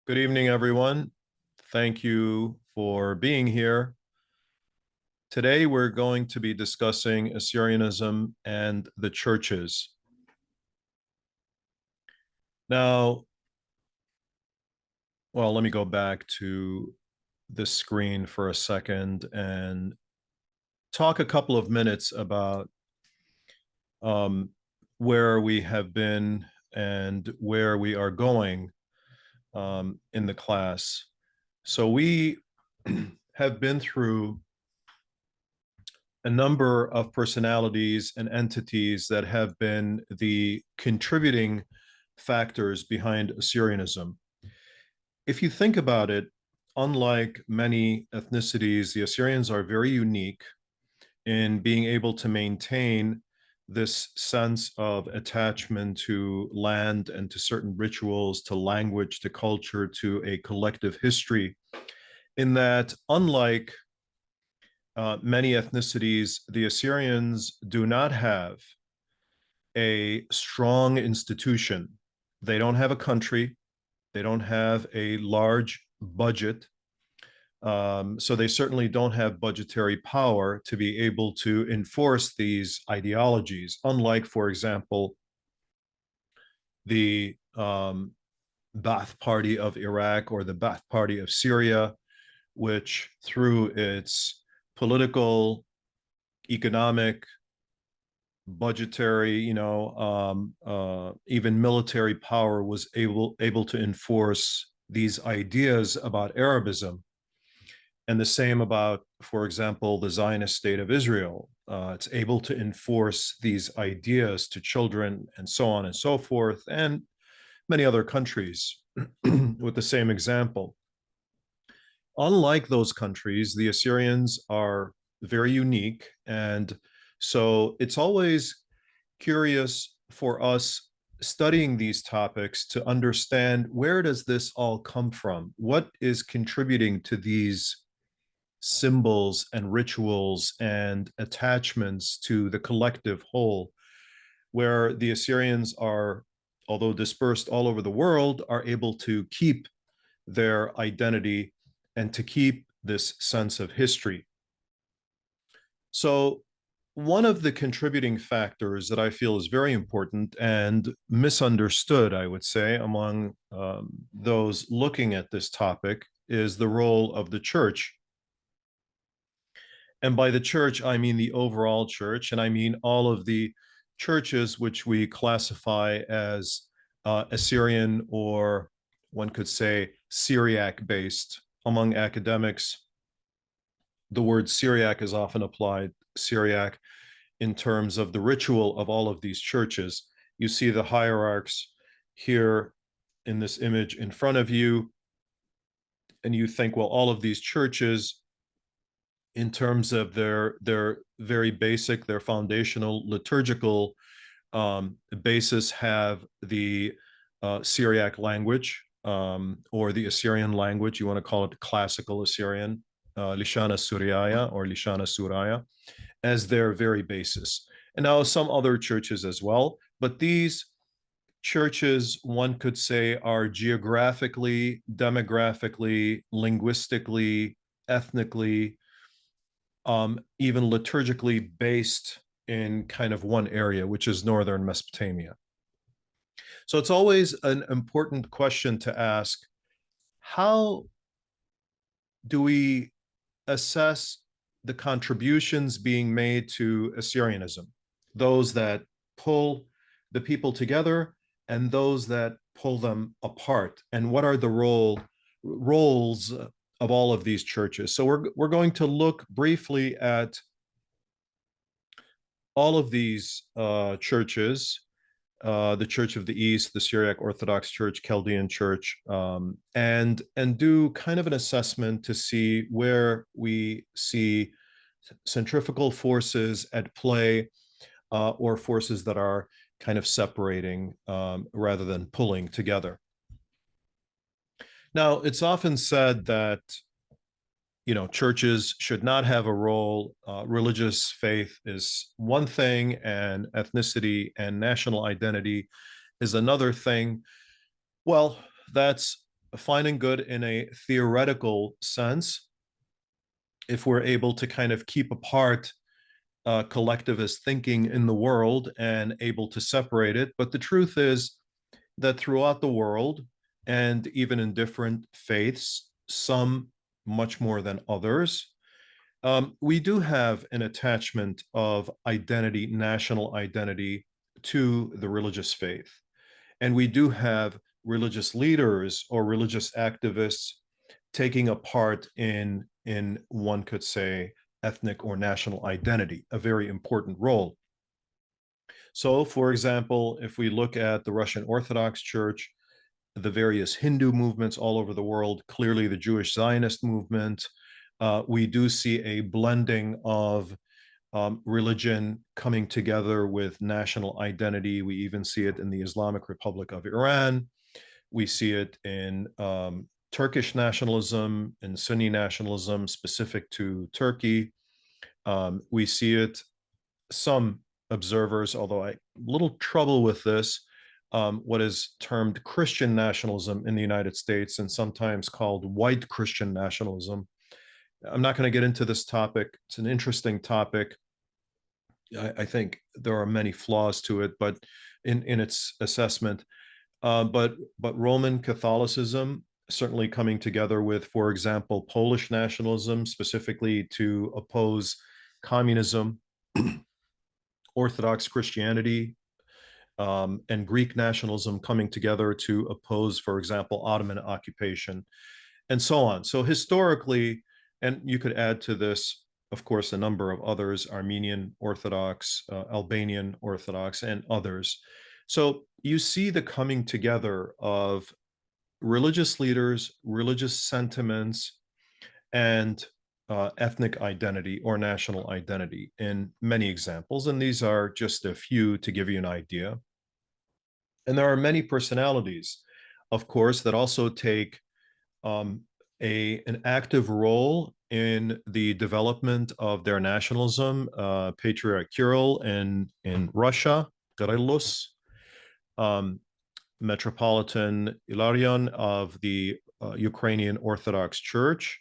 Good evening, everyone. Thank you for being here. Today, we're going to be discussing Assyrianism and the churches. Now, well, let me go back to the screen for a second and talk a couple of minutes about where we have been and where we are going in the class. So we have been through a number of personalities and entities that have been the contributing factors behind Assyrianism. If you think about it, unlike many ethnicities, the Assyrians are very unique in being able to maintain this sense of attachment to land and to certain rituals, to language, to culture, to a collective history, in that, unlike many ethnicities, the Assyrians do not have a strong institution. They don't have a country. They don't have a large budget. So they certainly don't have budgetary power to be able to enforce these ideologies, unlike, for example, the Ba'ath Party of Iraq or the Ba'ath Party of Syria, which through its political, economic, budgetary, even military power was able to enforce these ideas about Arabism. And the same about, for example, the Zionist state of Israel. It's able to enforce these ideas to children and so on and so forth, and many other countries with the same example. Unlike those countries, the Assyrians are very unique. And so it's always curious for us studying these topics to understand, where does this all come from? What is contributing to these symbols and rituals and attachments to the collective whole, where the Assyrians are, although dispersed all over the world, are able to keep their identity and to keep this sense of history. So one of the contributing factors that I feel is very important and misunderstood, I would say, among those looking at this topic is the role of the church. And by the church, I mean the overall church, and I mean all of the churches which we classify as Assyrian, or one could say Syriac-based. Among academics, the word Syriac is often applied, Syriac, in terms of the ritual of all of these churches. You see the hierarchs here in this image in front of you, and you think, well, all of these churches, in terms of their very basic, their foundational liturgical basis, have the Syriac language, or the Assyrian language. You want to call it classical Assyrian, Lishana Suryaya or Lishana Suraya, as their very basis. And now some other churches as well, but these churches, one could say, are geographically, demographically, linguistically, ethnically, even liturgically based in kind of one area, which is northern Mesopotamia. So it's always an important question to ask: how do we assess the contributions being made to Assyrianism, those that pull the people together and those that pull them apart, and what are the roles of all of these churches? So we're going to look briefly at all of these churches, the Church of the East, the Syriac Orthodox Church, Chaldean Church, and do kind of an assessment to see where we see centrifugal forces at play, or forces that are kind of separating rather than pulling together. Now, it's often said that churches should not have a role. Religious faith is one thing, and ethnicity and national identity is another thing. Well, that's fine and good in a theoretical sense if we're able to kind of keep apart collectivist thinking in the world and able to separate it. But the truth is that throughout the world, and even in different faiths, some much more than others, we do have an attachment of identity, national identity, to the religious faith. And we do have religious leaders or religious activists taking a part in one could say ethnic or national identity, a very important role. So, for example, if we look at the Russian Orthodox Church, the various Hindu movements all over the world, clearly the Jewish Zionist movement, we do see a blending of religion coming together with national identity. We even see it in the Islamic Republic of Iran. We see it in Turkish nationalism and Sunni nationalism specific to Turkey. We see it, some observers, although I little trouble with this, what is termed Christian nationalism in the United States and sometimes called white Christian nationalism. I'm not going to get into this topic. It's an interesting topic. I think there are many flaws to it, but in its assessment, but Roman Catholicism certainly coming together with, for example, Polish nationalism, specifically to oppose communism, Orthodox Christianity, and Greek nationalism coming together to oppose, for example, Ottoman occupation, and so on. So historically, and you could add to this, of course, a number of others, Armenian Orthodox, Albanian Orthodox, and others. So you see the coming together of religious leaders, religious sentiments, and ethnic identity or national identity in many examples. And these are just a few to give you an idea. And there are many personalities, of course, that also take um, an active role in the development of their nationalism. Patriarch Kirill in Russia, Kyrillos, Metropolitan Ilarion of the Ukrainian Orthodox Church.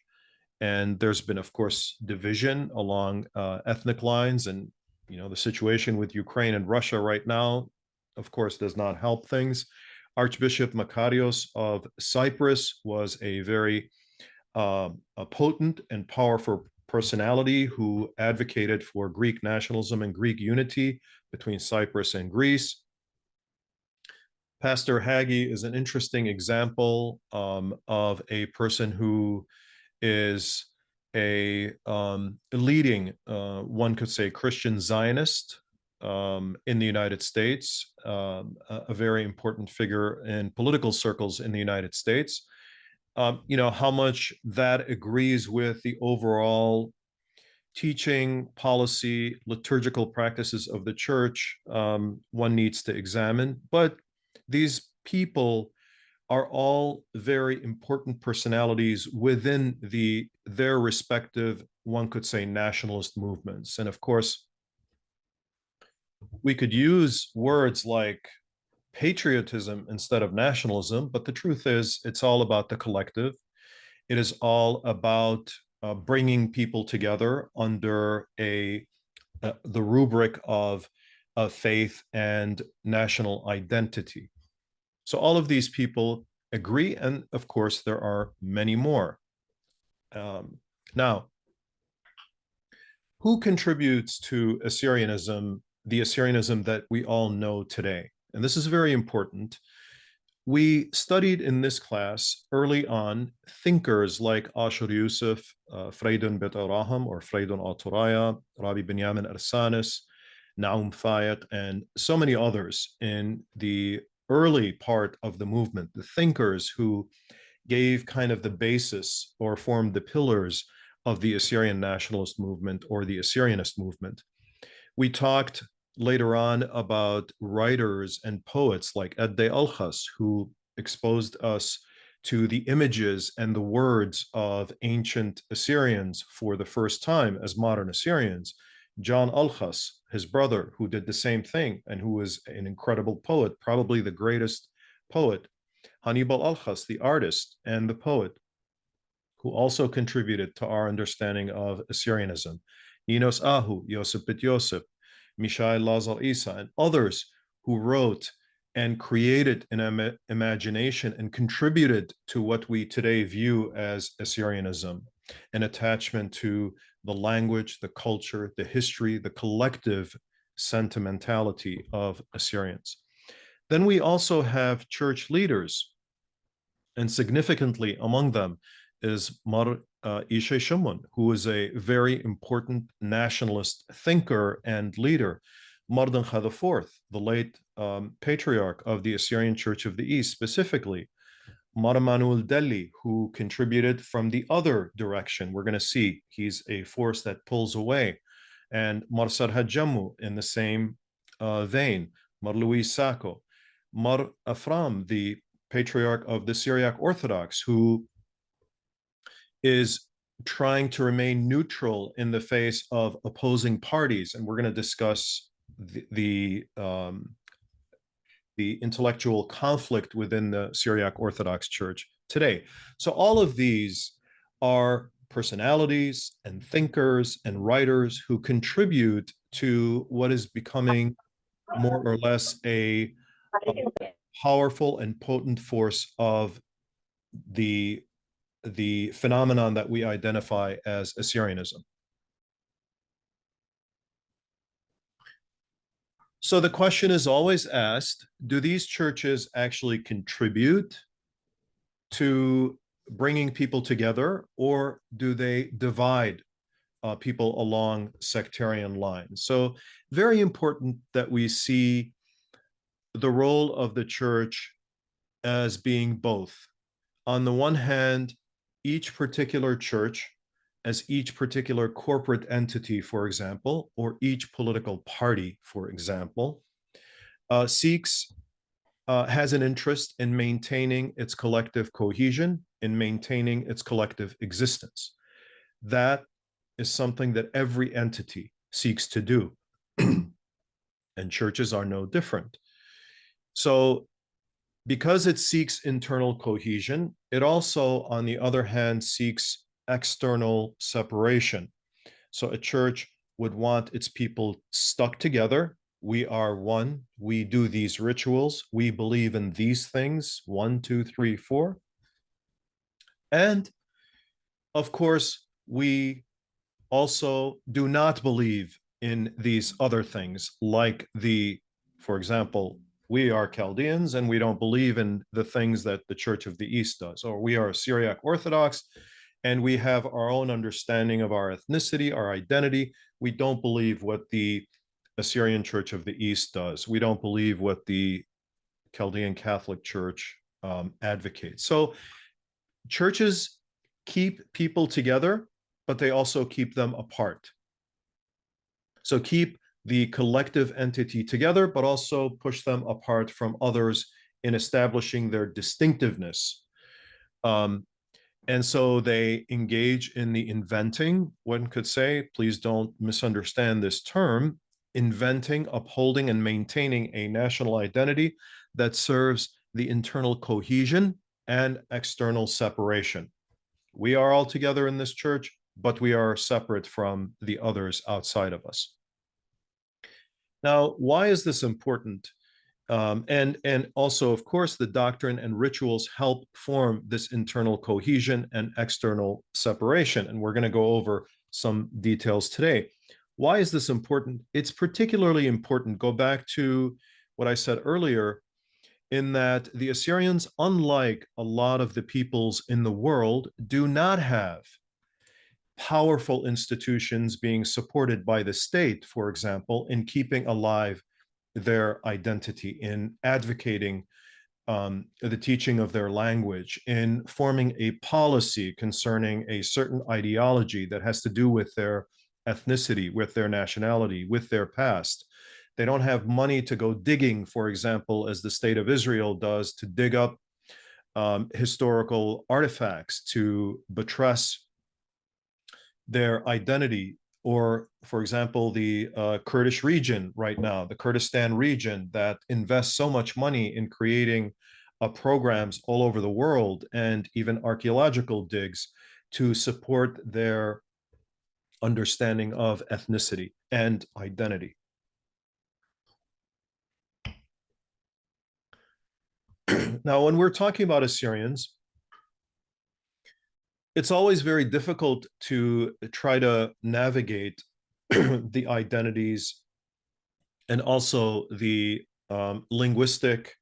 And there's been, of course, division along ethnic lines. And, you know, the situation with Ukraine and Russia right now, of course, does not help things. Archbishop Makarios of Cyprus was a very a potent and powerful personality who advocated for Greek nationalism and Greek unity between Cyprus and Greece. Pastor Hagee is an interesting example of a person who is a leading, one could say, Christian Zionist in the United States, a very important figure in political circles in the United States. You know, how much that agrees with the overall teaching, policy, liturgical practices of the church, one needs to examine. But these people are all very important personalities within their respective, one could say, nationalist movements. And of course, we could use words like patriotism instead of nationalism, but the truth is it's all about the collective. It is all about bringing people together under the rubric of faith and national identity. So all of these people agree, and of course, there are many more. Now, who contributes to Assyrianism, the Assyrianism that we all know today? And this is very important. We studied in this class early on thinkers like Ashur Yusuf, Freydun Bet Araham, or Freydun Aturaya, Rabbi Binyamin Arsanis, Naum Fayet, and so many others in the early part of the movement, the thinkers who gave kind of the basis or formed the pillars of the Assyrian nationalist movement or the Assyrianist movement. We talked later on about writers and poets like Edde Alchas, who exposed us to the images and the words of ancient Assyrians for the first time as modern Assyrians. John Alchas, his brother, who did the same thing and who was an incredible poet, probably the greatest poet Hannibal Alchas, the artist and the poet, who also contributed to our understanding of Assyrianism. Enos Ahu, Yosef Bit Yosef, Mishai Lazal Isa, and others who wrote and created an imagination and contributed to what we today view as Assyrianism, an attachment to the language, the culture, the history, the collective sentimentality of Assyrians. Then we also have church leaders, and significantly among them is Mar Ishay Shumun, who is a very important nationalist thinker and leader. Mardancha IV, the late patriarch of the Assyrian Church of the East, specifically. Mar Manuel Delhi, who contributed from the other direction. We're going to see he's a force that pulls away. And Mar Sarhad Jammu in the same vein. Mar Luis Sacco. Mar Afram, the patriarch of the Syriac Orthodox, who is trying to remain neutral in the face of opposing parties. And we're going to discuss the intellectual conflict within the Syriac Orthodox Church today. So all of these are personalities and thinkers and writers who contribute to what is becoming more or less a powerful and potent force of the phenomenon that we identify as Assyrianism. So the question is always asked, do these churches actually contribute to bringing people together, or do they divide people along sectarian lines? So very important that we see the role of the church as being both. On the one hand, each particular church, as each particular corporate entity, for example, or each political party, for example, has an interest in maintaining its collective cohesion, in maintaining its collective existence. That is something that every entity seeks to do. And churches are no different. So because it seeks internal cohesion, it also, on the other hand, seeks external separation. So a church would want its people stuck together. We are one. We do these rituals. We believe in these things. 1, 2, 3, 4. And of course, we also do not believe in these other things, like for example, we are Chaldeans and we don't believe in the things that the Church of the East does, or we are Syriac Orthodox and we have our own understanding of our ethnicity, our identity. We don't believe what the Assyrian Church of the East does. We don't believe what the Chaldean Catholic Church advocates. So churches keep people together, but they also keep them apart. So keep the collective entity together, but also push them apart from others in establishing their distinctiveness. And so they engage in the inventing, one could say, please don't misunderstand this term, inventing, upholding, and maintaining a national identity that serves the internal cohesion and external separation. We are all together in this church, but we are separate from the others outside of us. Now, why is this important? And also, of course, the doctrine and rituals help form this internal cohesion and external separation. And we're going to go over some details today. Why is this important? It's particularly important. Go back to what I said earlier, in that the Assyrians, unlike a lot of the peoples in the world, do not have powerful institutions being supported by the state, for example, in keeping alive their identity, in advocating the teaching of their language, in forming a policy concerning a certain ideology that has to do with their ethnicity, with their nationality, with their past. They don't have money to go digging, for example, as the state of Israel does, to dig up historical artifacts to buttress their identity. Or, for example, the Kurdish region right now, the Kurdistan region that invests so much money in creating programs all over the world and even archaeological digs to support their understanding of ethnicity and identity. Now, when we're talking about Assyrians, it's always very difficult to try to navigate the identities and also the linguistic,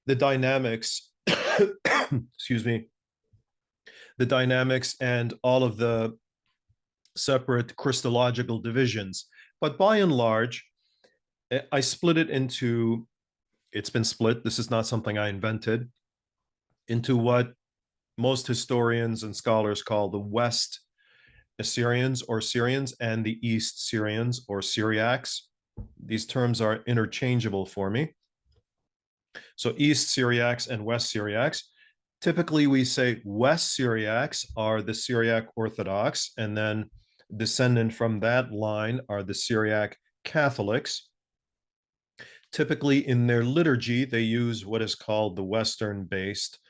the dynamics, excuse me, the dynamics and all of the separate Christological divisions. But by and large, I split it into, it's been split, this is not something I invented, into what most historians and scholars call the West Assyrians or Syrians and the East Syrians or Syriacs. These terms are interchangeable for me. So East Syriacs and West Syriacs. Typically, we say West Syriacs are the Syriac Orthodox, and then descendant from that line are the Syriac Catholics. Typically, in their liturgy, they use what is called the Western-based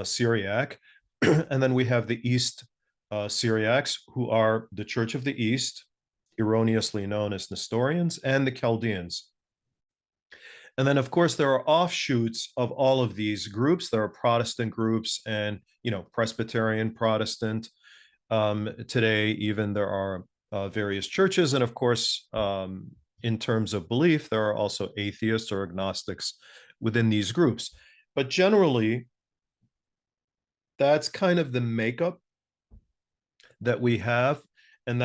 Syriac. And then we have the East Syriacs, who are the Church of the East, erroneously known as Nestorians, and the Chaldeans. And then, of course, there are offshoots of all of these groups. There are Protestant groups and, Presbyterian, Protestant. Today, even there are various churches. And of course, in terms of belief, there are also atheists or agnostics within these groups. But generally, that's kind of the makeup that we have. And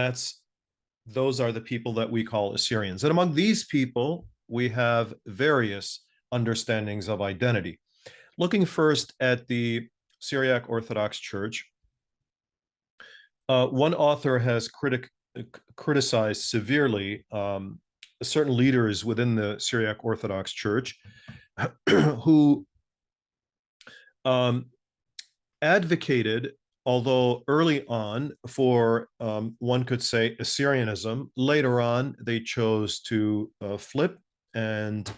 those are the people that we call Assyrians. And among these people, we have various understandings of identity. Looking first at the Syriac Orthodox Church, one author has criticized severely certain leaders within the Syriac Orthodox Church who advocated, although early on, for one could say Assyrianism. Later on, they chose to flip and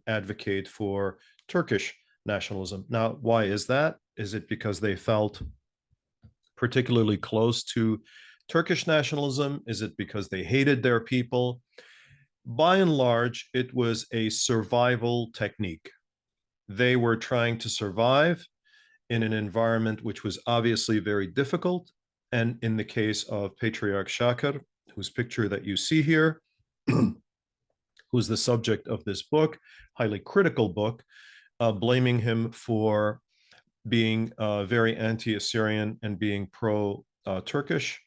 advocate for Turkish nationalism. Now, why is that? Is it because they felt particularly close to Turkish nationalism? Is it because they hated their people? By and large, it was a survival technique. They were trying to survive in an environment which was obviously very difficult. And in the case of Patriarch Shakar, whose picture that you see here, who's the subject of this book, highly critical book, blaming him for being very anti-Assyrian and being pro-Turkish,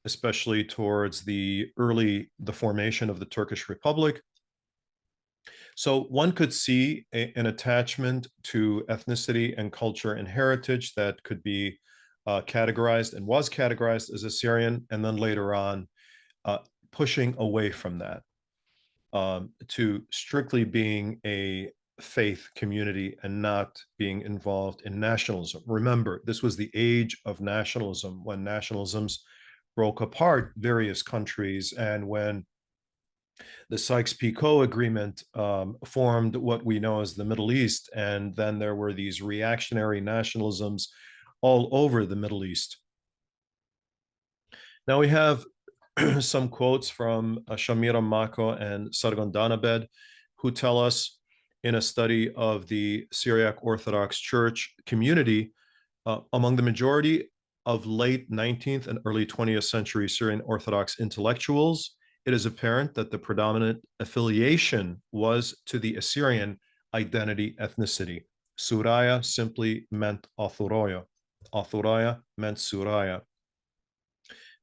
especially towards the formation of the Turkish Republic. So one could see an attachment to ethnicity and culture and heritage that could be categorized and was categorized as Assyrian, and then later on pushing away from that to strictly being a faith community and not being involved in nationalism. Remember, this was the age of nationalism, when nationalisms broke apart various countries, and when the Sykes-Picot Agreement formed what we know as the Middle East, and then there were these reactionary nationalisms all over the Middle East. Now we have some quotes from Shamira Mako and Sargon Danabed, who tell us in a study of the Syriac Orthodox Church community, among the majority of late 19th and early 20th century Syrian Orthodox intellectuals, it is apparent that the predominant affiliation was to the Assyrian identity ethnicity. Suraya simply meant Athuroya. Athuraya meant Suraya.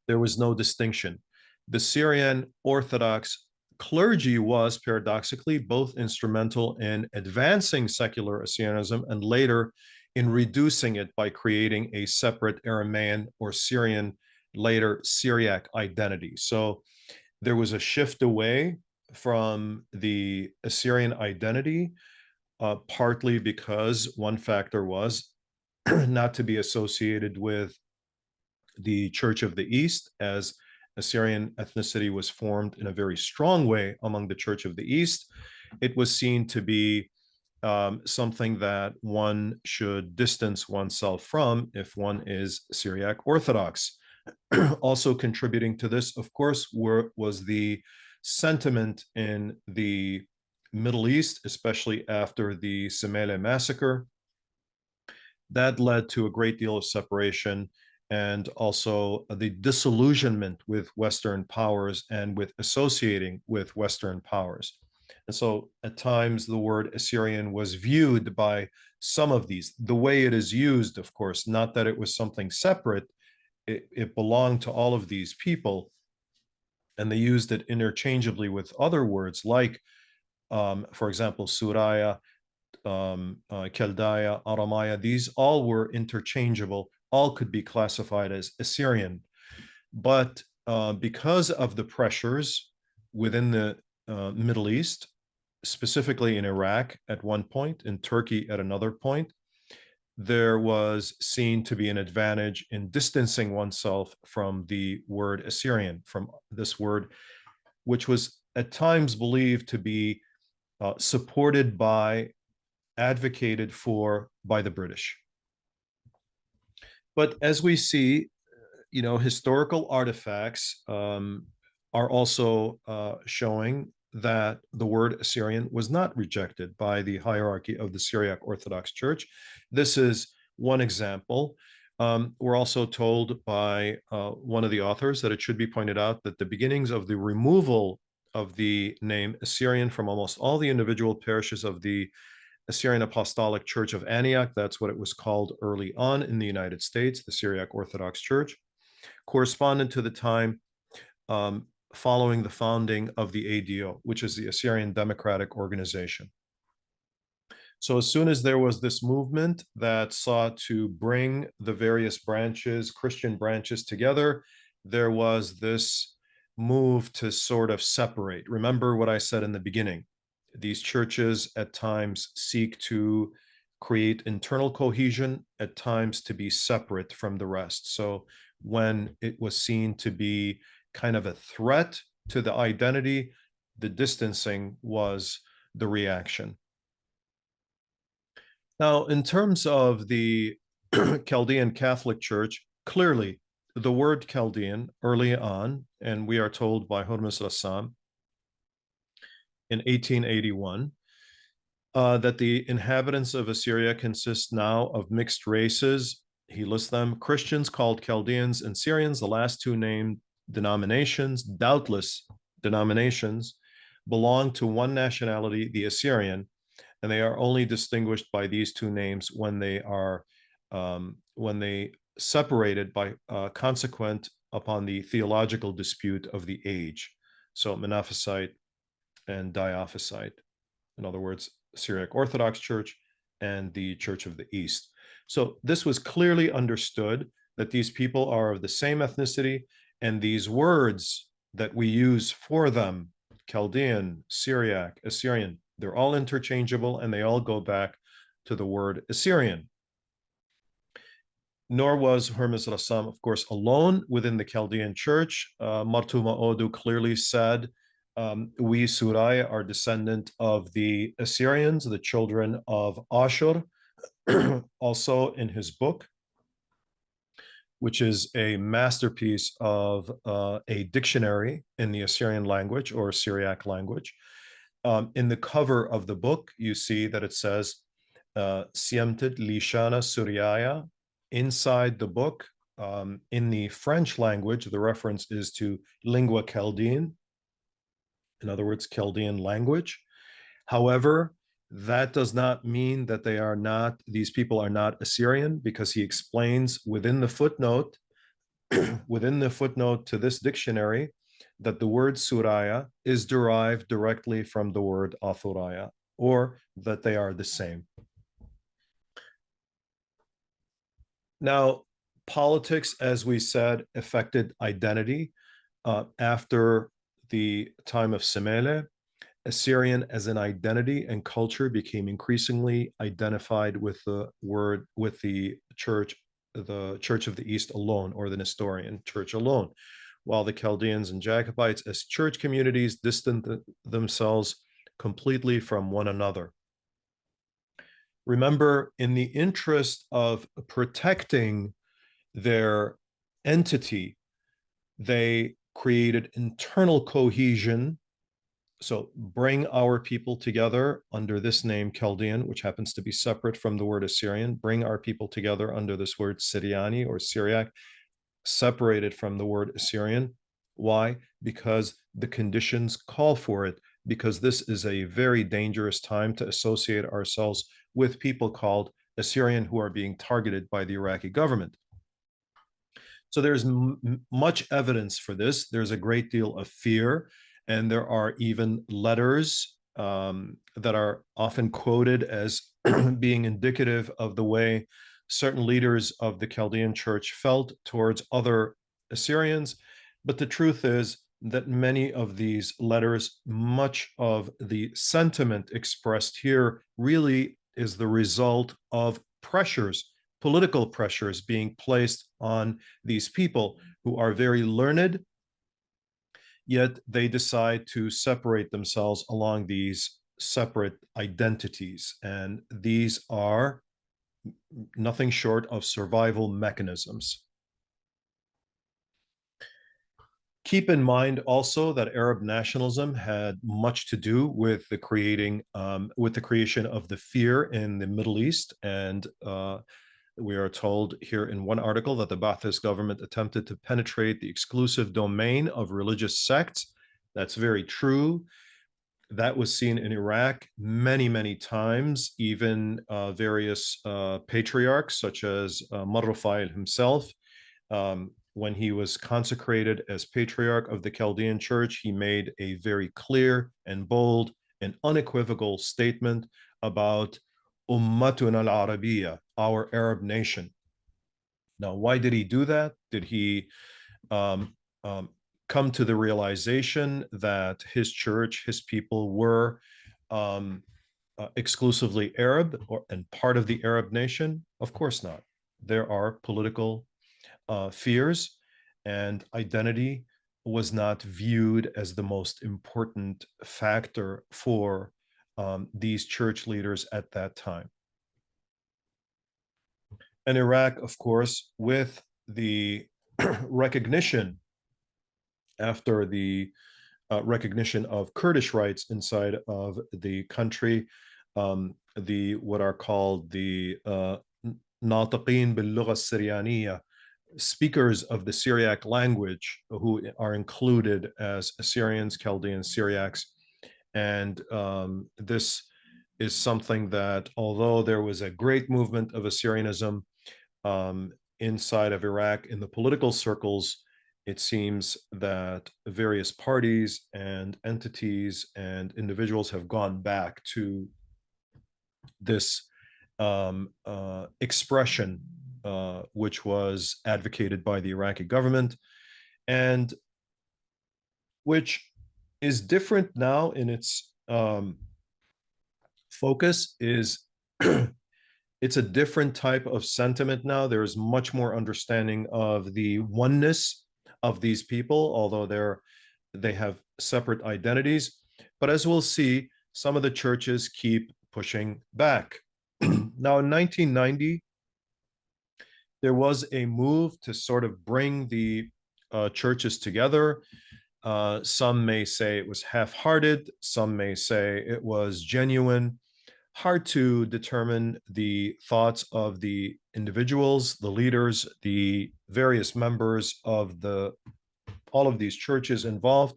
There was no distinction. The Syrian Orthodox clergy was paradoxically both instrumental in advancing secular Assyrianism and later in reducing it by creating a separate Aramaean or Syrian, later Syriac identity. So there was a shift away from the Assyrian identity, partly because one factor was not to be associated with the Church of the East, as Assyrian ethnicity was formed in a very strong way among the Church of the East. It was seen to be something that one should distance oneself from if one is Syriac Orthodox. Also contributing to this, of course, was the sentiment in the Middle East, especially after the Semele massacre. That led to a great deal of separation and also the disillusionment with Western powers and with associating with Western powers. And so at times the word Assyrian was viewed by some of these, the way it is used, of course, not that it was something separate, it belonged to all of these people, and they used it interchangeably with other words like, for example, Suraya, Chaldaya, Aramaya. These all were interchangeable, all could be classified as Assyrian. But because of the pressures within the Middle East, specifically in Iraq at one point, in Turkey at another point, there was seen to be an advantage in distancing oneself from the word Assyrian, from this word, which was at times believed to be supported by, advocated for by the British. But as we see, historical artifacts are also showing that the word Assyrian was not rejected by the hierarchy of the Syriac Orthodox Church. This is one example. We're also told by one of the authors that it should be pointed out that the beginnings of the removal of the name Assyrian from almost all the individual parishes of the Assyrian Apostolic Church of Antioch, that's what it was called early on in the United States, the Syriac Orthodox Church, corresponded to the time following the founding of the ADO, which is the Assyrian Democratic Organization. So as soon as there was this movement that sought to bring the various branches, Christian branches together, there was this move to sort of separate. Remember what I said in the beginning. These churches at times seek to create internal cohesion, at times to be separate from the rest. So when it was seen to be kind of a threat to the identity, the distancing was the reaction. Now, in terms of the Chaldean Catholic Church, clearly the word Chaldean early on, and we are told by Hormuz Rassam in 1881, that the inhabitants of Assyria consist now of mixed races. He lists them: Christians called Chaldeans and Syrians, the last two named denominations, doubtless denominations, belong to one nationality, the Assyrian, and they are only distinguished by these two names when they separated by consequent upon the theological dispute of the age. So Monophysite and Diophysite. In other words, Syriac Orthodox Church and the Church of the East. So this was clearly understood that these people are of the same ethnicity, and these words that we use for them, Chaldean, Syriac, Assyrian, they're all interchangeable and they all go back to the word Assyrian. Nor was Hormuz Rassam, of course, alone within the Chaldean church. Martuma Odu clearly said, we Suraya are descendant of the Assyrians, the children of Ashur. Also in his book, which is a masterpiece of a dictionary in the Assyrian language or Syriac language. In the cover of the book, you see that it says, Siemted Lishana Suryaya. Inside the book, in the French language, the reference is to lingua Chaldean, in other words, Chaldean language. However, that does not mean that these people are not Assyrian, because he explains within the footnote to this dictionary that the word Suraya is derived directly from the word Athuraya, or that they are the same. Now, politics, as we said, affected identity. After the time of Semele, Assyrian as an identity and culture became increasingly identified with the church of the East alone, or the Nestorian church alone, while the Chaldeans and Jacobites as church communities distanced themselves completely from one another. Remember, in the interest of protecting their entity, they created internal cohesion. So bring our people together under this name Chaldean, which happens to be separate from the word Assyrian. Bring our people together under this word Syriani or Syriac, separated from the word Assyrian. Why? Because the conditions call for it, because this is a very dangerous time to associate ourselves with people called Assyrian who are being targeted by the Iraqi government. So there's much evidence for this. There's a great deal of fear, and there are even letters that are often quoted as being indicative of the way certain leaders of the Chaldean church felt towards other Assyrians. But the truth is that many of these letters, much of the sentiment expressed here, really is the result of pressures, political pressures being placed on these people who are very learned, yet they decide to separate themselves along these separate identities. And these are nothing short of survival mechanisms. Keep in mind also that Arab nationalism had much to do with the creation of the fear in the Middle East, and we are told here in one article that the Ba'athist government attempted to penetrate the exclusive domain of religious sects. That's very true. That was seen in Iraq many, many times. Even various patriarchs, such as Marrufail himself, when he was consecrated as patriarch of the Chaldean Church, he made a very clear and bold and unequivocal statement about Ummatun al-Arabiya, our Arab nation. Now, why did he do that? Did he um, um, come to the realization that his church, his people were exclusively Arab and part of the Arab nation? Of course not. There are political fears, and identity was not viewed as the most important factor for these church leaders at that time. And Iraq, of course, with the recognition after the recognition of Kurdish rights inside of the country, the what are called the ناطقين باللغة السريانية, speakers of the Syriac language, who are included as Assyrians, Chaldeans, Syriacs. And this is something that, although there was a great movement of Assyrianism inside of Iraq in the political circles, it seems that various parties and entities and individuals have gone back to this expression, which was advocated by the Iraqi government, and which is different now in its focus. Is It's a different type of sentiment now. There's much more understanding of the oneness of these people, although they have separate identities. But as we'll see, some of the churches keep pushing back. Now, in 1990, there was a move to sort of bring the churches together. Some may say it was half-hearted. Some may say it was genuine. Hard to determine the thoughts of the individuals, the leaders, the various members of all of these churches involved.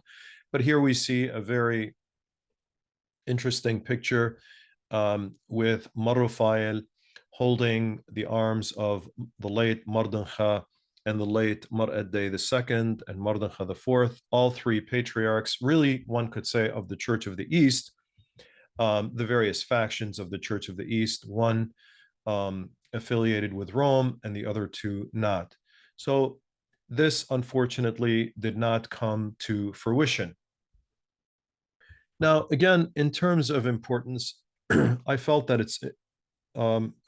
But here we see a very interesting picture with Marrufail holding the arms of the late Mardancha and the late Mar-Eddey II and Mardancha IV, all three patriarchs, really, one could say, of the Church of the East, the various factions of the Church of the East, one affiliated with Rome and the other two not. So this, unfortunately, did not come to fruition. Now, again, in terms of importance, I felt that it's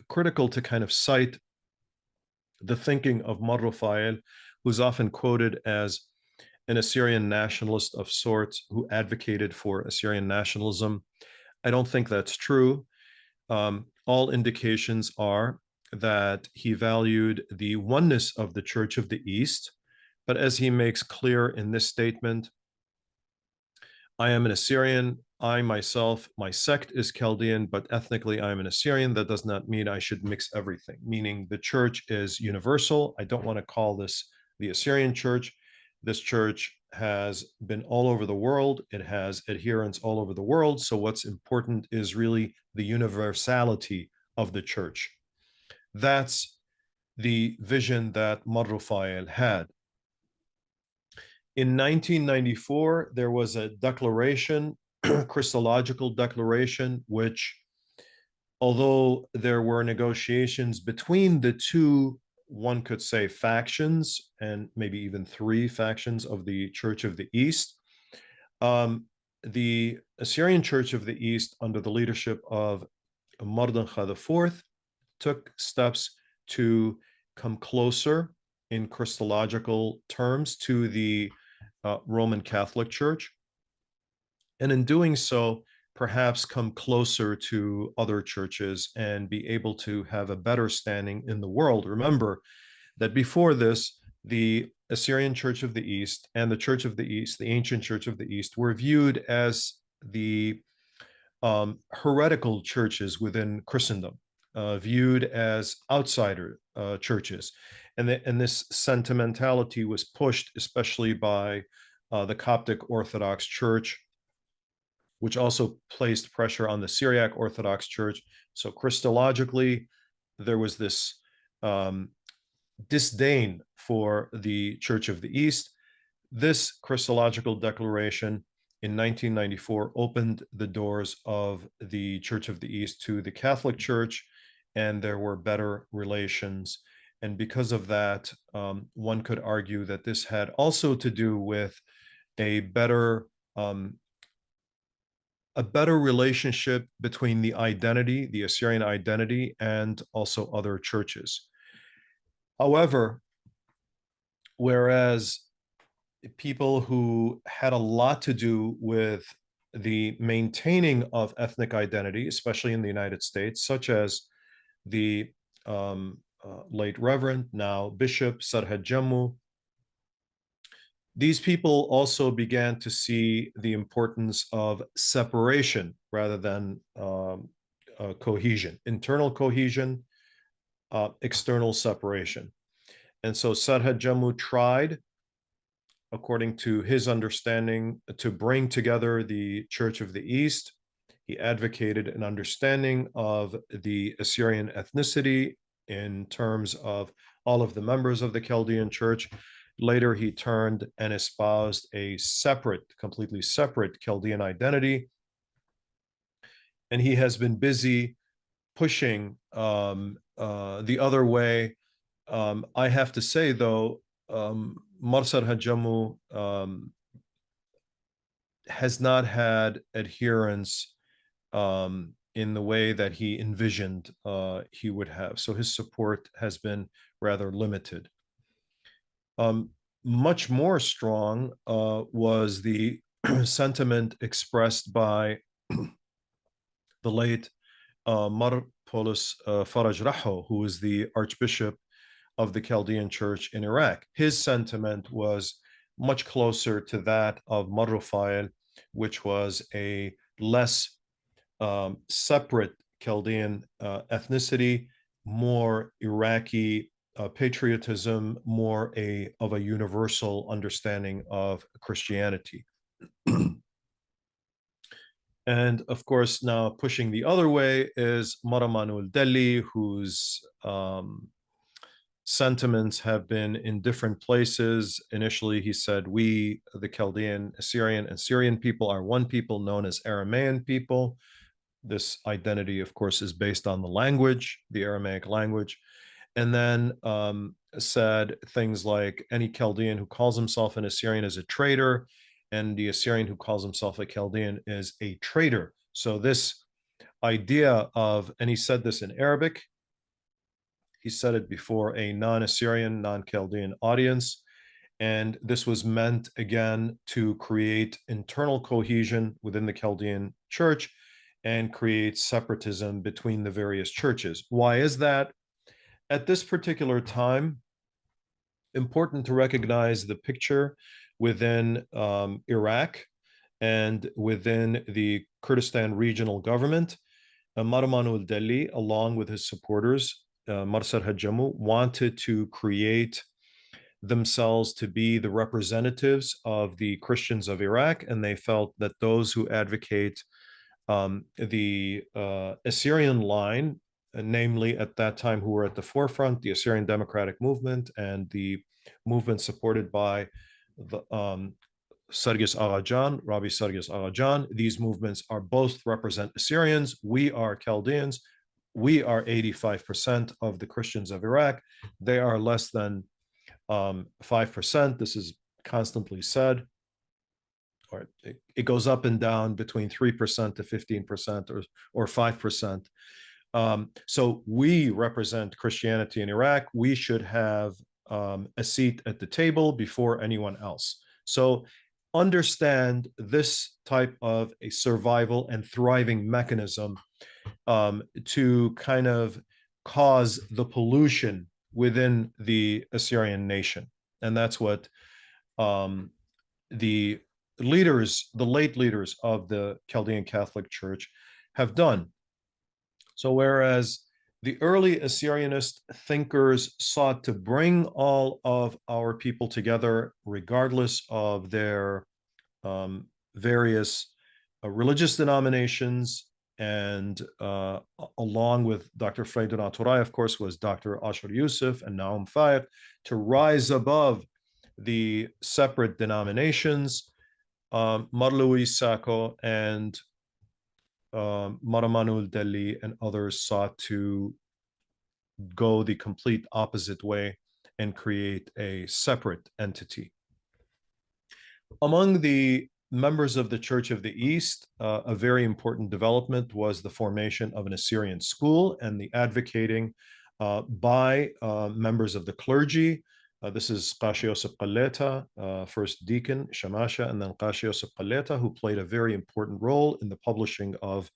critical to kind of cite the thinking of Marrufail, who's often quoted as an Assyrian nationalist of sorts who advocated for Assyrian nationalism. I don't think that's true. all indications are that he valued the oneness of the Church of the East. But as he makes clear in this statement, I am an Assyrian. I myself, my sect is Chaldean, but ethnically I am an Assyrian. That does not mean I should mix everything, meaning the church is universal. I don't want to call this the Assyrian church. This church has been all over the world. It has adherents all over the world. So what's important is really the universality of the church. That's the vision that Marrufael had. In 1994, there was a declaration, Christological declaration, which, although there were negotiations between the two, one could say, factions, and maybe even three factions of the Church of the East, the Assyrian Church of the East, under the leadership of Mardincha IV, took steps to come closer in Christological terms to the Roman Catholic Church. And in doing so, perhaps come closer to other churches and be able to have a better standing in the world. Remember that before this, the Assyrian Church of the East and the Church of the East, the ancient Church of the East, were viewed as the heretical churches within Christendom, viewed as outsider churches. And this sentimentality was pushed especially by the Coptic Orthodox Church, which also placed pressure on the Syriac Orthodox Church. So Christologically, there was this disdain for the Church of the East. This Christological declaration in 1994 opened the doors of the Church of the East to the Catholic Church, and there were better relations. And because of that, one could argue that this had also to do with a better relationship between the identity, the Assyrian identity, and also other churches. However, whereas people who had a lot to do with the maintaining of ethnic identity, especially in the United States, such as the late Reverend, now Bishop Sarhad Jammu, these people also began to see the importance of separation rather than cohesion, internal cohesion, external separation. And so Sarhad Jammu tried, according to his understanding, to bring together the Church of the East. He advocated an understanding of the Assyrian ethnicity in terms of all of the members of the Chaldean Church. Later, he turned and espoused a separate, completely separate Chaldean identity. And he has been busy pushing the other way. I have to say, though, Marsar Hajamu has not had adherence in the way that he envisioned he would have. So his support has been rather limited. Much more strong was the sentiment expressed by the late Mar Polis Faraj Raho, who is the Archbishop of the Chaldean Church in Iraq. His sentiment was much closer to that of Marrufail, which was a less separate Chaldean ethnicity, more Iraqi patriotism, more of a universal understanding of Christianity. And of course, now pushing the other way is Maramanul Delhi, whose sentiments have been in different places. Initially, he said, we, the Chaldean, Assyrian, and Syrian people are one people known as Aramaean people. This identity, of course, is based on the language, the Aramaic language. And then said things like any Chaldean who calls himself an Assyrian is a traitor, and the Assyrian who calls himself a Chaldean is a traitor. So this idea of, and he said this in Arabic, he said it before a non-Assyrian, non-Chaldean audience, and this was meant, again, to create internal cohesion within the Chaldean church and create separatism between the various churches. Why is that? At this particular time, important to recognize the picture within Iraq and within the Kurdistan regional government. Marwan al-Delhi, along with his supporters, Marsad Hajamu, wanted to create themselves to be the representatives of the Christians of Iraq, and they felt that those who advocate the Assyrian line, namely at that time who were at the forefront, the Assyrian Democratic Movement and the movement supported by the Sargis Aghajan, Rabbi Sargis Aghajan. These movements are both represent Assyrians. We are Chaldeans. We are 85% of the Christians of Iraq. They are less than 5%. This is constantly said. Or it goes up and down between 3% to 15% or 5%. So we represent Christianity in Iraq. We should have a seat at the table before anyone else. So understand this type of a survival and thriving mechanism to kind of cause the pollution within the Assyrian nation. And that's what the leaders, the late leaders of the Chaldean Catholic Church have done. So whereas the early Assyrianist thinkers sought to bring all of our people together, regardless of their various religious denominations, and along with Dr. Freydun Aturay, of course, was Dr. Ashur Yusuf and Naum Fayed, to rise above the separate denominations. Marlouis Sacco and Marwan Delhi and others sought to go the complete opposite way and create a separate entity. Among the members of the Church of the East, a very important development was the formation of an Assyrian school and the advocating by members of the clergy. This is Qashi Yosef Qaleta, first deacon, Shamasha, and then Qashi Yosef Qaleta, who played a very important role in the publishing of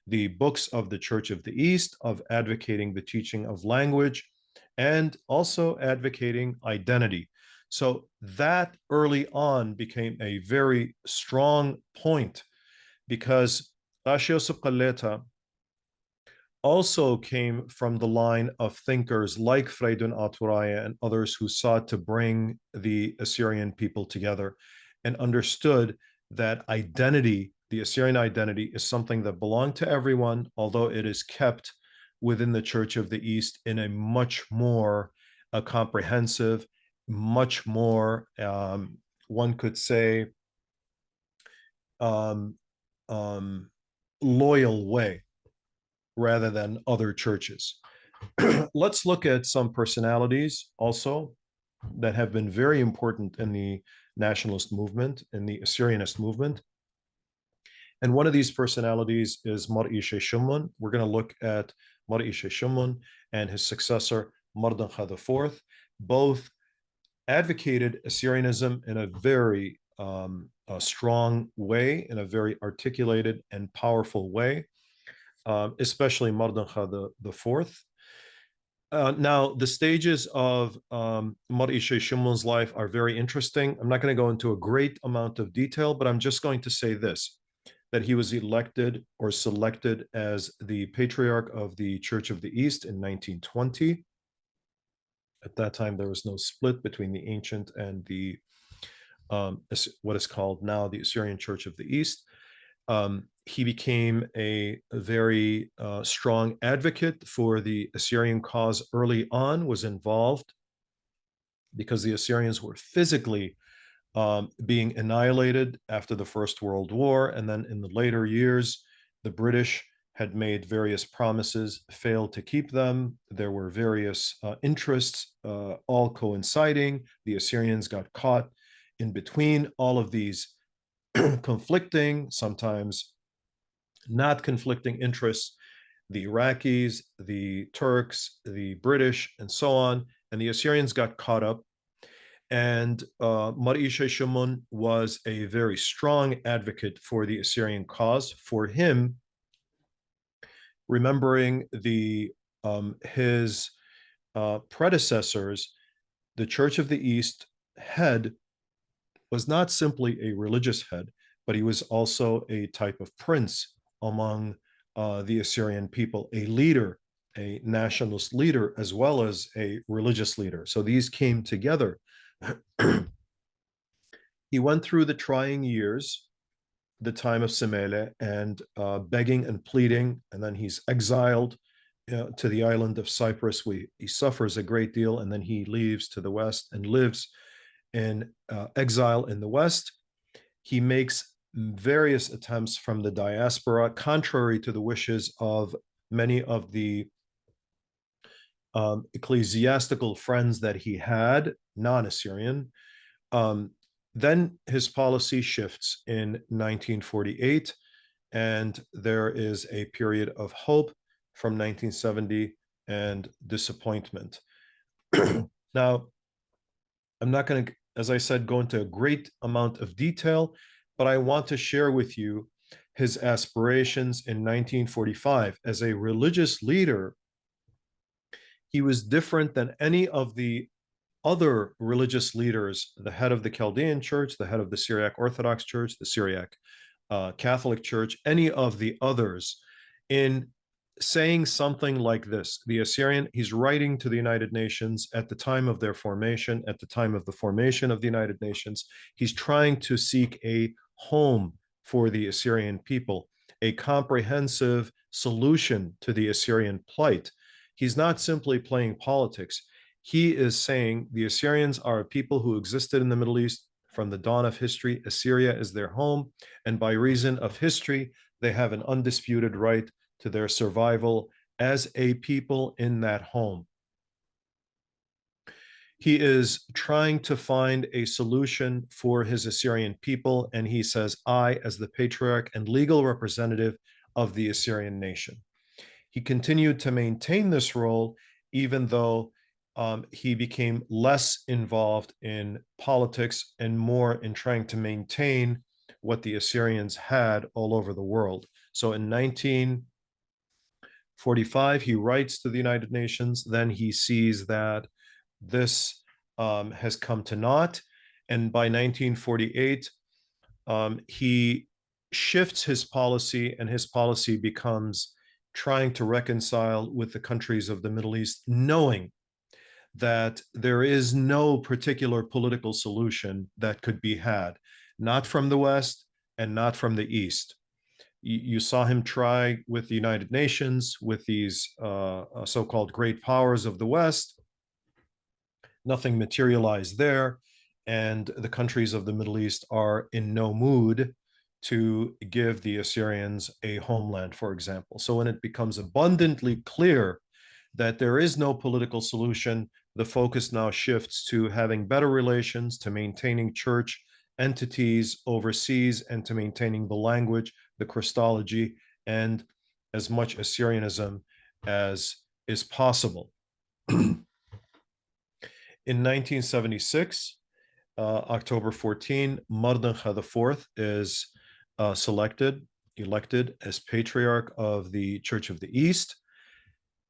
the books of the Church of the East, of advocating the teaching of language, and also advocating identity. So that early on became a very strong point because Qashi Yosef Qaleta also came from the line of thinkers like Freydun Aturaya and others who sought to bring the Assyrian people together and understood that identity, the Assyrian identity, is something that belonged to everyone, although it is kept within the Church of the East in a much more comprehensive, much more, one could say, loyal way, rather than other churches. Let's look at some personalities also that have been very important in the nationalist movement, in the Assyrianist movement. And one of these personalities is Mar-Ishe Shummun. We're going to look at Mar-Ishe Shummun and his successor, Mardankha IV. Both advocated Assyrianism in a very strong way, in a very articulated and powerful way. Especially Mardankha IV. Now, the stages of Mar-Ishe Shummun's life are very interesting. I'm not going to go into a great amount of detail, but I'm just going to say this, that he was elected or selected as the Patriarch of the Church of the East in 1920. At that time, there was no split between the ancient and the what is called now the Assyrian Church of the East. He became a very strong advocate for the Assyrian cause early on, was involved because the Assyrians were physically being annihilated after the First World War. And then in the later years, the British had made various promises, failed to keep them. There were various interests all coinciding. The Assyrians got caught in between all of these conflicting, sometimes not conflicting interests, the Iraqis, the Turks, the British, and so on. And the Assyrians got caught up. And Mar-Ishe Shummun was a very strong advocate for the Assyrian cause. For him, remembering his predecessors, the Church of the East head was not simply a religious head, but he was also a type of prince among the Assyrian people, a leader, a nationalist leader, as well as a religious leader. So these came together. He went through the trying years, the time of Semele, and begging and pleading, and then he's exiled to the island of Cyprus. He suffers a great deal, and then he leaves to the west and lives in exile in the west. He makes various attempts from the diaspora, contrary to the wishes of many of the ecclesiastical friends that he had, non-Assyrian. Then his policy shifts in 1948, and there is a period of hope from 1970 and disappointment. Now, I'm not going to, as I said, go into a great amount of detail, but I want to share with you his aspirations in 1945. As a religious leader, he was different than any of the other religious leaders, the head of the Chaldean Church, the head of the Syriac Orthodox Church, the Syriac Catholic Church, any of the others, in saying something like this. The Assyrian, he's writing to the United Nations at the time of their formation, at the time of the formation of the United Nations. He's trying to seek a home for the Assyrian people, a comprehensive solution to the Assyrian plight. He's not simply playing politics. He is saying the Assyrians are a people who existed in the Middle East from the dawn of history. Assyria is their home, and by reason of history, they have an undisputed right to their survival as a people in that home. He is trying to find a solution for his Assyrian people, and he says, I, as the patriarch and legal representative of the Assyrian nation. He continued to maintain this role, even though he became less involved in politics and more in trying to maintain what the Assyrians had all over the world. So in 1945, he writes to the United Nations. Then he sees that this has come to naught. And by 1948, he shifts his policy, and his policy becomes trying to reconcile with the countries of the Middle East, knowing that there is no particular political solution that could be had, not from the West and not from the East. You saw him try with the United Nations, with these so-called great powers of the West. Nothing materialized there, and the countries of the Middle East are in no mood to give the Assyrians a homeland, for example. So when it becomes abundantly clear that there is no political solution, the focus now shifts to having better relations, to maintaining church entities overseas, and to maintaining the language, the Christology, and as much Assyrianism as is possible. In 1976, October 14, Mardincha IV is elected as Patriarch of the Church of the East.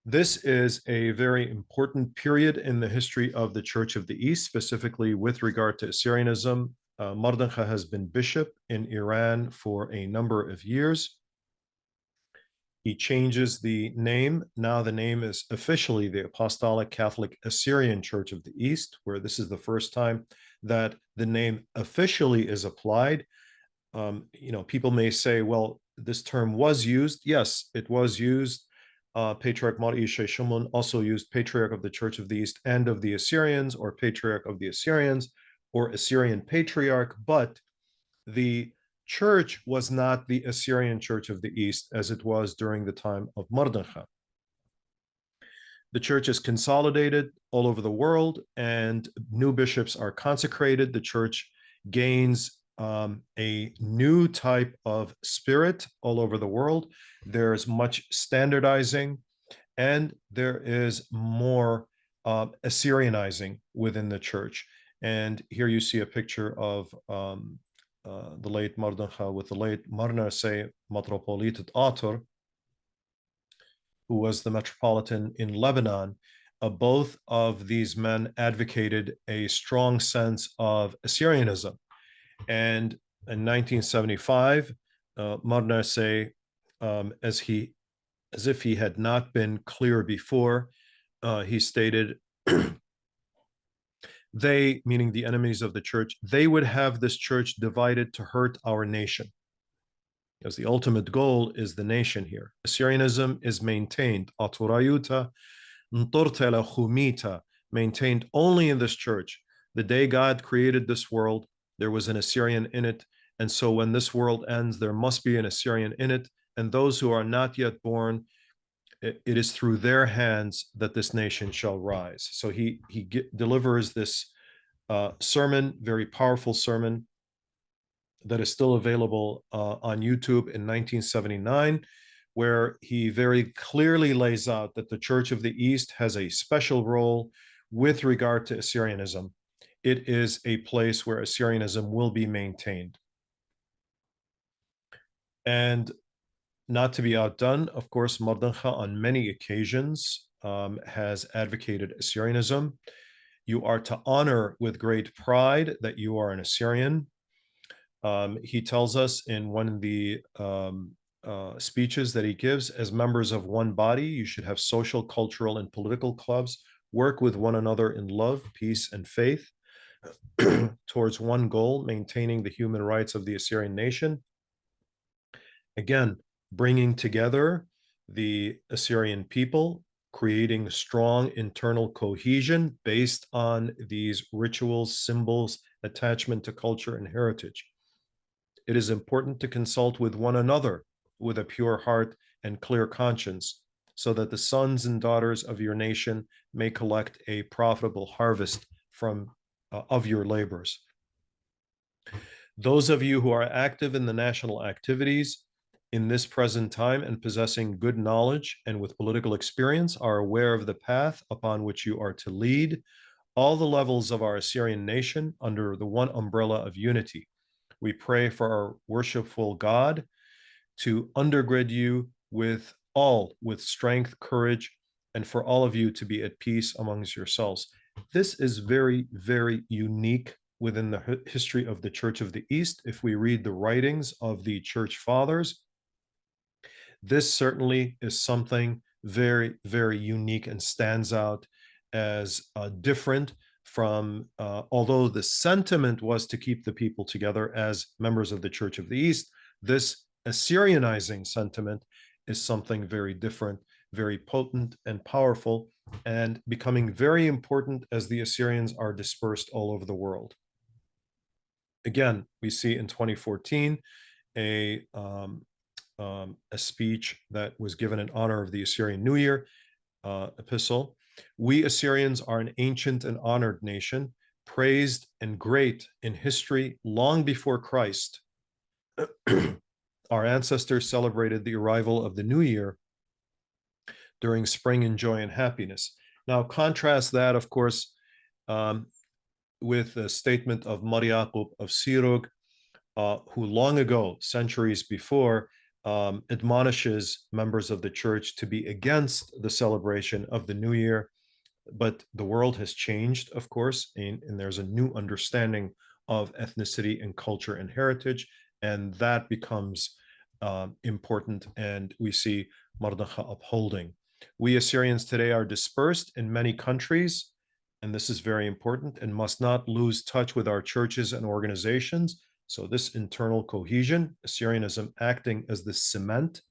This is a very important period in the history of the Church of the East, specifically with regard to Assyrianism. Mardincha has been bishop in Iran for a number of years. He changes the name. Now the name is officially the Apostolic Catholic Assyrian Church of the East, where this is the first time that the name officially is applied. People may say, well, this term was used. Yes, it was used. Patriarch Mar Ishay Shumlun also used Patriarch of the Church of the East and of the Assyrians, or Patriarch of the Assyrians, or Assyrian Patriarch, but the church was not the Assyrian Church of the East as it was during the time of Mardincha. The church is consolidated all over the world, and new bishops are consecrated. The church gains a new type of spirit all over the world. There's much standardizing, and there is more Assyrianizing within the church. And here you see a picture of the late Mardincha with the late Marnase Metropolitan Autor. who was the metropolitan in Lebanon. Both of these men advocated a strong sense of Assyrianism. And in 1975, Marnase, as if he had not been clear before, he stated, they, meaning the enemies of the church, they would have this church divided to hurt our nation. Because the ultimate goal is the nation here. Assyrianism is maintained, aturayuta ntortela humita, maintained only in this church. The day God created this world, there was an Assyrian in it. And so when this world ends, there must be an Assyrian in it. And those who are not yet born, it is through their hands that this nation shall rise. So he delivers this sermon, very powerful sermon, that is still available on YouTube in 1979, where he very clearly lays out that the Church of the East has a special role with regard to Assyrianism. It is a place where Assyrianism will be maintained. And not to be outdone, of course, Mardancha on many occasions has advocated Assyrianism. You are to honor with great pride that you are an Assyrian. He tells us in one of the speeches that he gives, as members of one body, you should have social, cultural, and political clubs, work with one another in love, peace, and faith towards one goal, maintaining the human rights of the Assyrian nation. Again, bringing together the Assyrian people, creating strong internal cohesion based on these rituals, symbols, attachment to culture and heritage. It is important to consult with one another with a pure heart and clear conscience, so that the sons and daughters of your nation may collect a profitable harvest of your labors. Those of you who are active in the national activities in this present time and possessing good knowledge and with political experience are aware of the path upon which you are to lead all the levels of our Assyrian nation under the one umbrella of unity. We pray for our worshipful God to undergird you with strength, courage, and for all of you to be at peace amongst yourselves. This is very, very unique within the history of the Church of the East. If we read the writings of the church fathers, this certainly is something very, very unique and stands out as different from, although the sentiment was to keep the people together as members of the Church of the East, this Assyrianizing sentiment is something very different, very potent and powerful, and becoming very important as the Assyrians are dispersed all over the world. Again, we see in 2014 a speech that was given in honor of the Assyrian New Year epistle. We Assyrians are an ancient and honored nation, praised and great in history long before Christ. Our ancestors celebrated the arrival of the new year during spring and joy and happiness. Now, contrast that, of course, with a statement of Mar Yaqub of Sirug, who long ago, centuries before, admonishes members of the church to be against the celebration of the new year. But the world has changed, of course, and there's a new understanding of ethnicity and culture and heritage, and that becomes important, and we see Mardancha upholding. We Assyrians today are dispersed in many countries, and this is very important, and must not lose touch with our churches and organizations. So this internal cohesion, Assyrianism acting as the cement.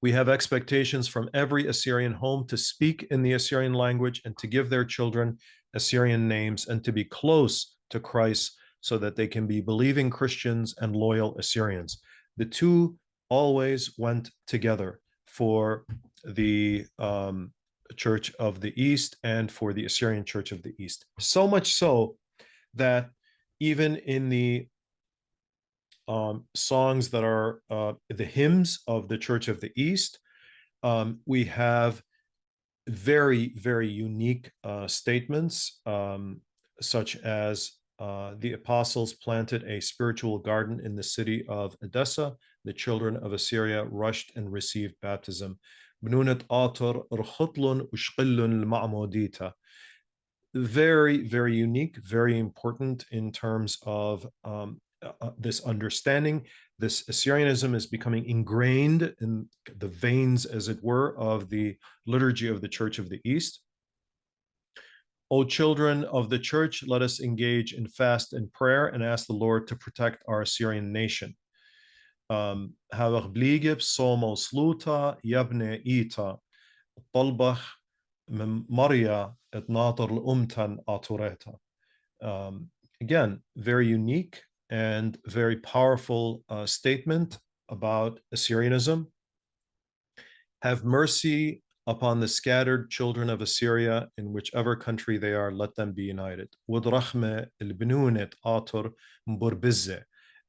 We have expectations from every Assyrian home to speak in the Assyrian language and to give their children Assyrian names and to be close to Christ so that they can be believing Christians and loyal Assyrians. The two always went together for the Church of the East and for the Assyrian Church of the East. So much so that even in the songs that are the hymns of the Church of the East, we have very, very unique statements, such as the apostles planted a spiritual garden in the city of Edessa. The children of Assyria rushed and received baptism. بنونة آطر رخطلن وشقلن المعموديتا. Very, very unique, very important in terms of this understanding. This Assyrianism is becoming ingrained in the veins, as it were, of the liturgy of the Church of the East. O children of the church, let us engage in fast and prayer and ask the Lord to protect our Assyrian nation. هذا بليجب صومو سلوتا يبني إيتا طلبخ من مريا اتناطر الأمتن آتوريتا. Again, very unique and very powerful statement about Assyrianism. Have mercy upon the scattered children of Assyria in whichever country they are, let them be united.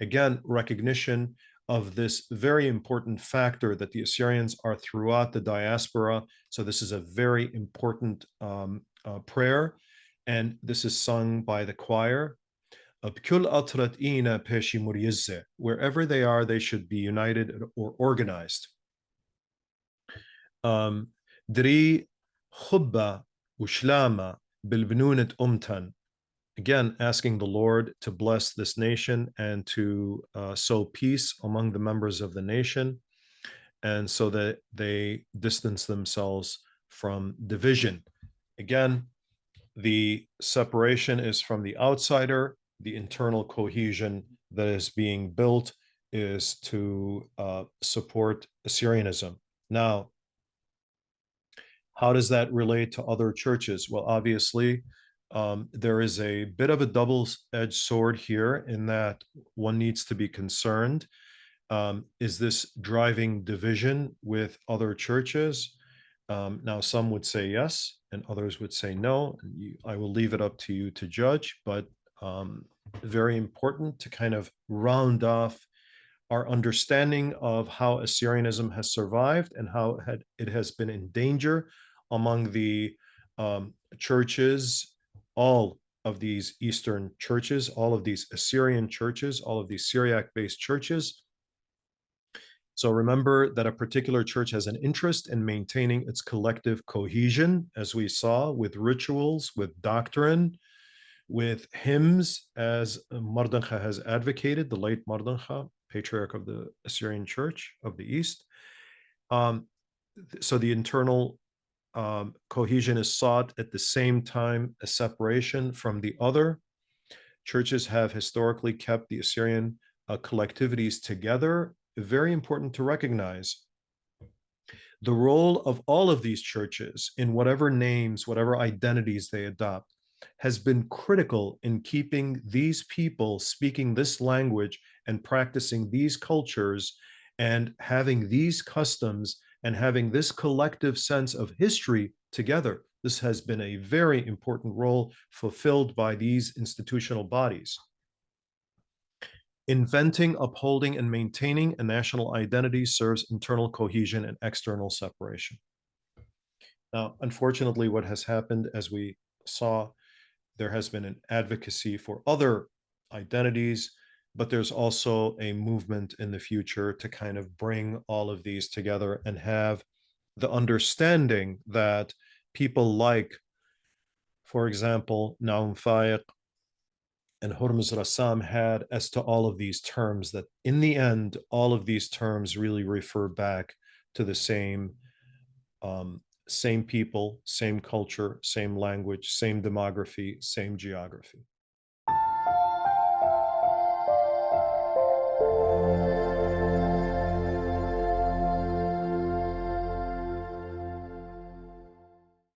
Again, recognition of this very important factor that the Assyrians are throughout the diaspora. So this is a very important prayer, and this is sung by the choir. Wherever they are, they should be united or organized. دري خبة وشلامة بالبنونة أمتن. Again, asking the Lord to bless this nation and to sow peace among the members of the nation, and so that they distance themselves from division. Again, the separation is from the outsider. The internal cohesion that is being built is to support Assyrianism. Now, how does that relate to other churches? Well, obviously, there is a bit of a double-edged sword here in that one needs to be concerned. Is this driving division with other churches? Now, some would say yes, and others would say no. I will leave it up to you to judge, but very important to kind of round off our understanding of how Assyrianism has survived and how it has been in danger among the churches, all of these Eastern churches, all of these Assyrian churches, all of these Syriac-based churches. So remember that a particular church has an interest in maintaining its collective cohesion, as we saw, with rituals, with doctrine, with hymns, as Mardancha has advocated, the late Mardancha, patriarch of the Assyrian Church of the East. So the internal cohesion is sought at the same time as separation from the other. Churches have historically kept the Assyrian collectivities together. Very important to recognize the role of all of these churches in whatever names, whatever identities they adopt, has been critical in keeping these people speaking this language and practicing these cultures and having these customs and having this collective sense of history together. This has been a very important role fulfilled by these institutional bodies. Inventing, upholding, and maintaining a national identity serves internal cohesion and external separation. Now, unfortunately, what has happened, as we saw, there has been an advocacy for other identities, but there's also a movement in the future to kind of bring all of these together and have the understanding that people like, for example, Naum Fayek and Hormuz Rassam had as to all of these terms, that in the end, all of these terms really refer back to the same people, same culture, same language, same demography, same geography.